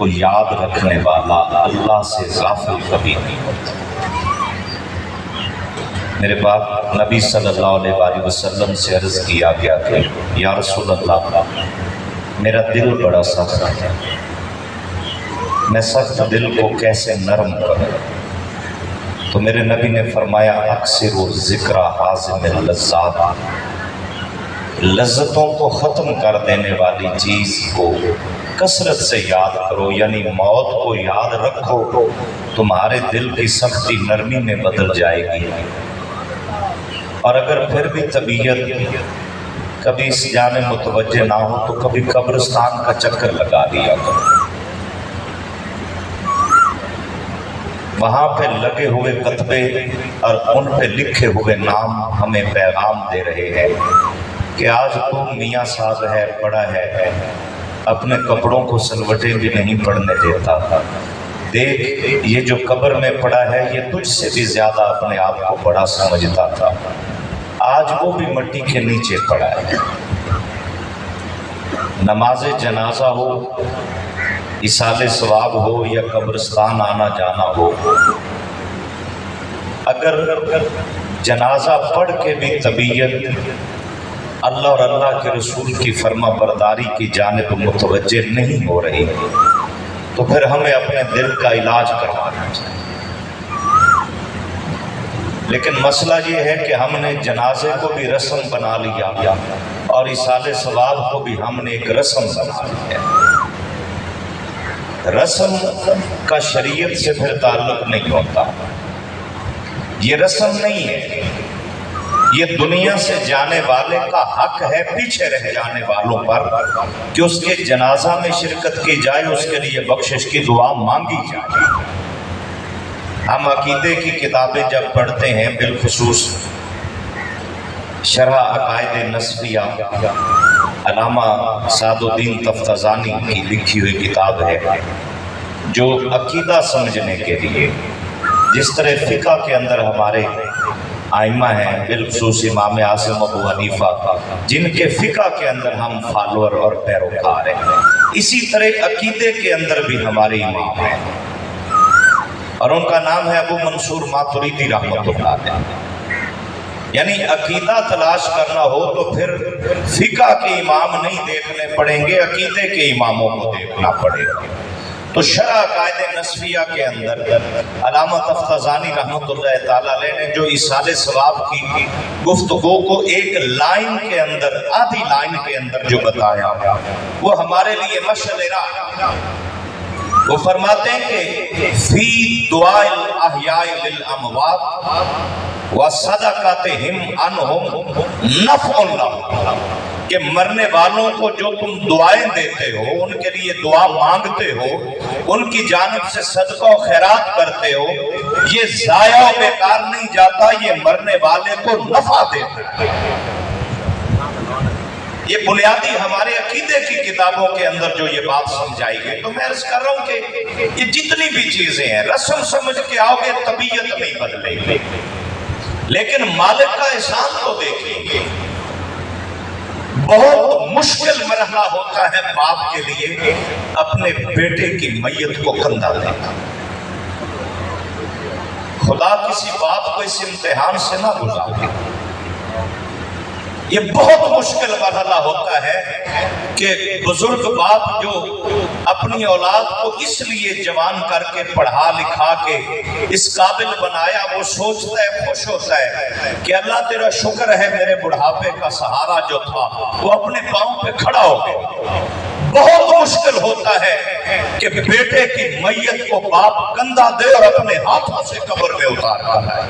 کو یاد رکھنے والا اللہ سے غافل کبھی نہیں ہوتا۔ میرے باپ نبی صلی اللہ علیہ وآلہ وسلم سے عرض کیا گیا کہ یا رسول اللہ، میرا دل بڑا سخت ہے، میں سخت دل کو کیسے نرم کروں؟ تو میرے نبی نے فرمایا اکثر ذکر حازم اللذات، لذتوں کو ختم کر دینے والی چیز کو کثرت سے یاد کرو، یعنی موت کو یاد رکھو، تمہارے دل کی سختی نرمی میں بدل جائے گی۔ اور اگر پھر بھی طبیعت کبھی اس جانب متوجہ نہ ہو تو کبھی قبرستان کا چکر لگا لیا کرو، وہاں پہ لگے ہوئے کتبے اور ان پہ لکھے ہوئے نام ہمیں پیغام دے رہے ہیں کہ آج تو میاں صاحب ہے، بڑا ہے، اپنے کپڑوں کو سلوٹیں بھی نہیں پڑنے دیتا، دیکھ یہ جو قبر میں پڑا ہے یہ تجھ سے بھی زیادہ اپنے آپ کو بڑا سمجھتا تھا، آج وہ بھی مٹی کے نیچے پڑا ہے۔ نماز جنازہ ہو، ایصال ثواب ہو یا قبرستان آنا جانا ہو، اگر جنازہ پڑھ کے بھی طبیعت اللہ اور اللہ کے رسول کی فرما برداری کی جانب متوجہ نہیں ہو رہی تو پھر ہمیں اپنے دل کا علاج کروانا چاہیے۔ لیکن مسئلہ یہ ہے کہ ہم نے جنازے کو بھی رسم بنا لیا اور ایصال ثواب کو بھی ہم نے ایک رسم بنا لیا۔ رسم کا شریعت سے پھر تعلق نہیں ہوتا، یہ رسم نہیں ہے، یہ دنیا سے جانے والے کا حق ہے پیچھے رہ جانے والوں پر کہ اس کے جنازہ میں شرکت کی جائے، اس کے لیے بخشش کی دعا مانگی جائے۔ ہم عقیدے کی کتابیں جب پڑھتے ہیں، بالخصوص شرح عقائد نصفیہ علامہ سعد الدین تفتزانی کی لکھی ہوئی کتاب ہے جو عقیدہ سمجھنے کے لیے، جس طرح فقہ کے اندر ہمارے ائمہ ہیں، بالخصوص امام اعظم ابو حنیفہ، جن کے فقہ کے اندر ہم فالوور اور پیروکار ہیں، اسی طرح عقیدے کے اندر بھی ہمارے امام ہیں اور ان کا نام ہے ابو منصور ماتریدی رحمۃ اللہ علیہ۔ یعنی عقیدہ تلاش کرنا ہو تو پھر فقہ کے امام نہیں دیکھنے پڑیں گے، عقیدے کے اماموں کو دیکھنا پڑے گا۔ تو شرح عقائد نصفیہ کے اندر علامہ تفتزانی رحمۃ اللہ تعالیٰ علیہ نے جو ایصال ثواب کی گفتگو کو ایک لائن کے اندر، آدھی لائن کے اندر جو بتایا، وہ ہمارے لیے مشعل راہ۔ وہ فرماتے ہیں کہ فی دعاء الاحیاء للاموات وصدقاتہم عنہم نفع لہم، کہ مرنے والوں کو جو تم دعائیں دیتے ہو، ان کے لیے دعا مانگتے ہو، ان کی جانب سے صدقہ و خیرات کرتے ہو، یہ ضائع و بیکار نہیں جاتا، یہ مرنے والے کو نفع دیتا ہے۔ یہ بنیادی ہمارے عقیدے کی کتابوں کے اندر جو یہ بات سمجھائی گئی۔ تو میں عرض کر رہا ہوں کہ یہ جتنی بھی چیزیں ہیں رسم سمجھ کے آؤ گے، طبیعت نہیں بدلے گی، لیکن مالک کا احسان تو دیکھیں۔ بہت مشکل مرحلہ ہوتا ہے باپ کے لیے اپنے بیٹے کی میت کو کندھا دینا۔ خدا کسی باپ کو اس امتحان سے نہ گزارے۔ یہ بہت مشکل مرحلہ ہوتا ہے کہ بزرگ باپ جو اپنی اولاد کو اس لیے جوان کر کے پڑھا لکھا کے اس قابل بنایا، وہ سوچتا ہے، خوش ہوتا ہے کہ اللہ تیرا شکر ہے میرے بڑھاپے کا سہارا جو تھا وہ اپنے پاؤں پہ کھڑا ہو گیا۔ بہت مشکل ہوتا ہے کہ بیٹے کی میت کو باپ کندھا دے اور اپنے ہاتھوں سے قبر میں اتار کر آئے۔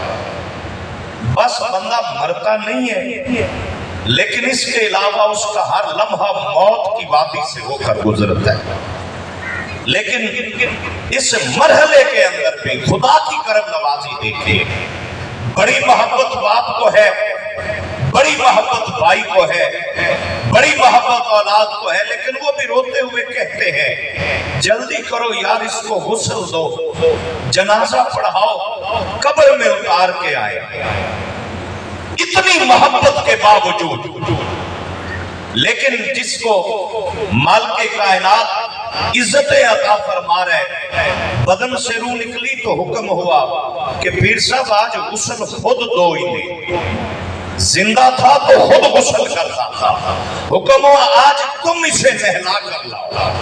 بس بندہ مرتا نہیں ہے، لیکن اس کے علاوہ اس کا ہر لمحہ موت کی وادی سے ہو کر گزرتا ہے۔ لیکن اس مرحلے کے اندر بھی خدا کی کرم نوازی دیکھیے، بڑی محبت باپ کو ہے، بڑی محبت بھائی کو ہے، بڑی محبت اولاد کو ہے، لیکن وہ بھی روتے ہوئے کہتے ہیں جلدی کرو یار، اس کو غسل دو، جنازہ پڑھاؤ، قبر میں اتار کے آئے۔ اتنی محبت کے باوجود لیکن جس کو مالک کائنات عزتیں عطا فرما رہے. بدن سے روح نکلی تو حکم ہوا کہ پیر صاحب آج غسل خود دو ہی لے. زندہ تھا تو خود غسل کرتا تھا. حکم ہوا آج تم اسے نہلا کر لاؤ,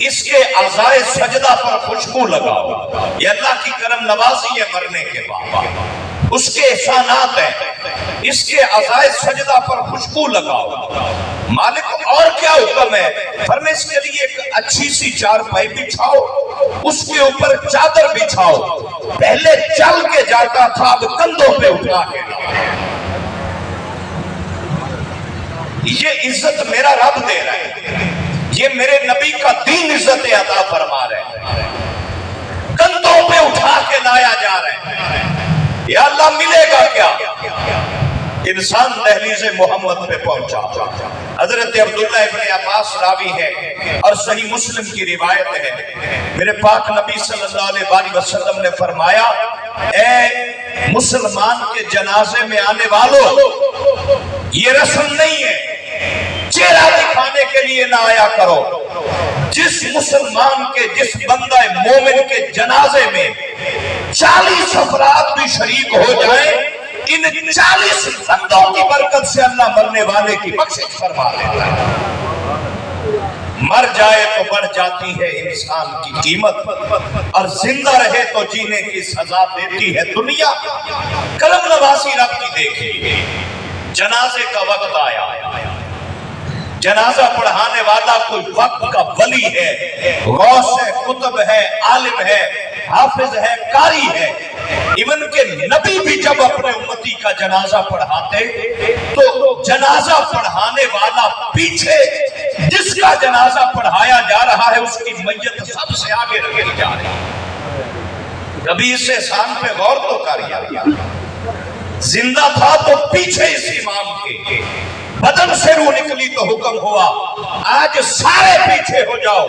اس کے اعضائے سجدہ پر خوشبو لگاؤ. یہ اللہ کی کرم نوازی ہے مرنے کے بعد, اس کے احسانات ہیں. اس کے اعضائے سجدہ پر خوشبو لگاؤ. مالک اور کیا حکم ہے؟ فرمایا اس کے لیے ایک اچھی سی چارپائی بچھاؤ, اس کے اوپر چادر بچھاؤ. پہلے چل کے جاتا تھا, اب کندھوں پہ اٹھا کے لاؤ. یہ عزت میرا رب دے رہا ہے, یہ میرے نبی کا دین عزت عطا فرما رہے ہیں. کندھوں پہ اٹھا کے لایا جا رہا ہے. یا اللہ ملے گا کیا؟ انسان دہلیز محمد پہ پہنچا. حضرت عبداللہ ابن عباس راوی ہے اور صحیح مسلم کی روایت ہے. میرے پاک نبی صلی اللہ علیہ وسلم نے فرمایا, اے مسلمان کے جنازے میں آنے والوں, یہ رسم نہیں ہے چہرہ دکھانے کے لیے نہ آیا کرو. جس مسلمان کے, جس بندہ مومن کے جنازے میں 40 افراد بھی شریک ہو جائیں, ان 40 بندوں کی برکت سے اللہ مرنے والے کی بخشش فرما دیتا ہے. مر جائے تو بڑھ جاتی ہے انسان کی قیمت, اور زندہ رہے تو جینے کی سزا دیتی ہے دنیا. کرم نوازی رب کی دیکھی. جنازے کا وقت آیا. جنازہ پڑھانے والا کوئی وقت کا ولی ہے, غوث ہے, قطب ہے, عالم ہے, حافظ ہے, قاری ہے. ایون کہ نبی بھی جب اپنے امتی کا جنازہ پڑھاتے تو جنازہ پڑھانے والا پیچھے جس کا جنازہ پڑھایا جا رہا ہے اس کی میت سب سے آگے رکھی جا رہی ہے. کبھی اس احسان پہ غور تو کیا؟ زندہ تھا تو پیچھے اس امام کے, بدن سے روح نکلی تو حکم ہوا آج سارے پیچھے ہو جاؤ.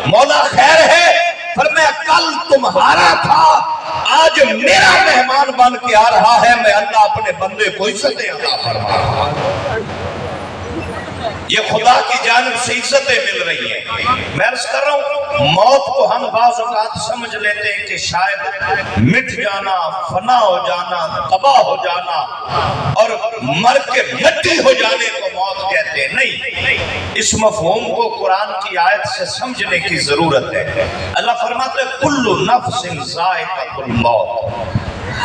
مولا خیر ہے, فرمایا کل تمہارا تھا, آج میرا مہمان بن کے آ رہا ہے. میں اللہ اپنے بندے کو عزتیں عطا فرما رہا ہوں. یہ خدا کی جانب سے عزتیں مل رہی ہیں. میں عرض کر رہا ہوں, موت کو ہم بعض اوقات سمجھ لیتے ہیں کہ شاید مٹ جانا, فنا ہو جانا, تباہ ہو جانا اور مر کے مٹی ہو جانے کو موت کہتے ہیں. نہیں, اس مفہوم کو قرآن کی آیت سے سمجھنے کی ضرورت ہے. اللہ فرماتے ہیں کل نفس ذائقۃ الموت,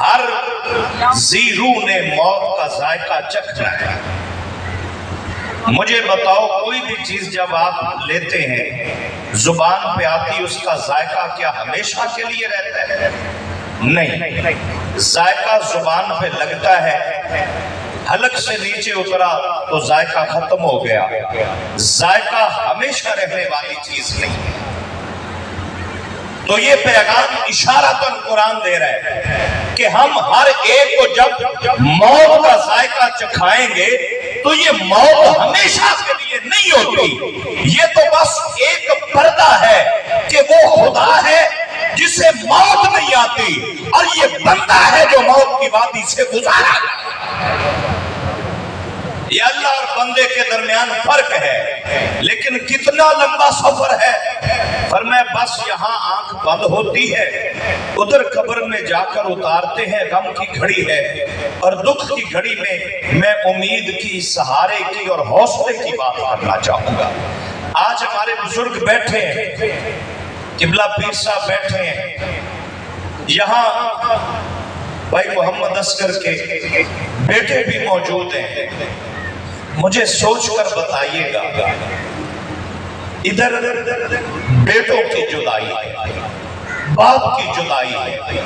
ہر ذی روح نے موت کا ذائقہ چکھنا ہے. مجھے بتاؤ, کوئی بھی چیز جب آپ لیتے ہیں زبان پہ آتی, اس کا ذائقہ کیا ہمیشہ کے لیے رہتا ہے؟ نہیں, ذائقہ زبان پہ لگتا ہے, حلق سے نیچے اترا تو ذائقہ ختم ہو گیا. ذائقہ ہمیشہ رہنے والی چیز نہیں ہے. تو یہ پیغام اشارتاً قرآن دے رہا ہے کہ ہم ہر ایک کو جب موت کا ذائقہ چکھائیں گے تو یہ موت ہمیشہ کے لیے نہیں ہوتی. یہ تو بس ایک پردہ ہے کہ وہ خدا ہے جسے موت نہیں آتی, اور یہ بندہ ہے جو موت کی وادی سے گزارا. یہ اللہ اور بندے کے درمیان فرق ہے, لیکن کتنا لمبا سفر ہے. فرمایا بس یہاں آنکھ بند ہوتی ہے, ادھر قبر میں جا کر اتارتے ہیں. غم کی گھڑی ہے اور دکھ کی گھڑی میں امید کی, سہارے کی اور حوصلے کی بات کرنا چاہوں گا. آج ہمارے بزرگ بیٹھے ہیں, قبلہ پیر صاحب بیٹھے ہیں, یہاں بھائی محمد اصغر کے بیٹے بھی موجود ہیں. مجھے سوچ کر بتائیے گا, ادھر بیٹوں کی جدائی ہے, باپ کی جدائی ہے,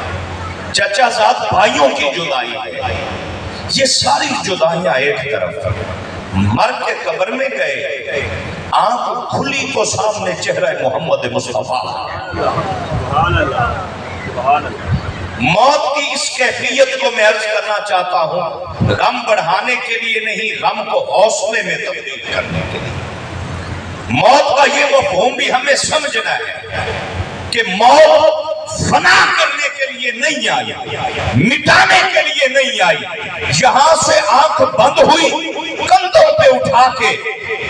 چچا زاد بھائیوں کی جدائی ہے, یہ ساری جدائیاں ایک طرف. مر کے قبر میں گئے, آنکھ کھلی تو سامنے چہرہ محمد مصطفیٰ. موت کی اس کیفیت کو میں عرض کرنا چاہتا ہوں, غم بڑھانے کے لیے نہیں, غم کو حوصلے میں تبدیل کرنے کے لیے. موت کا یہ مفہوم بھی ہمیں سمجھنا ہے کہ موت فنا کرنے کے لیے نہیں آئی, مٹانے کے لیے نہیں آئی. یہاں سے آنکھ بند ہوئی, کندھوں پہ اٹھا کے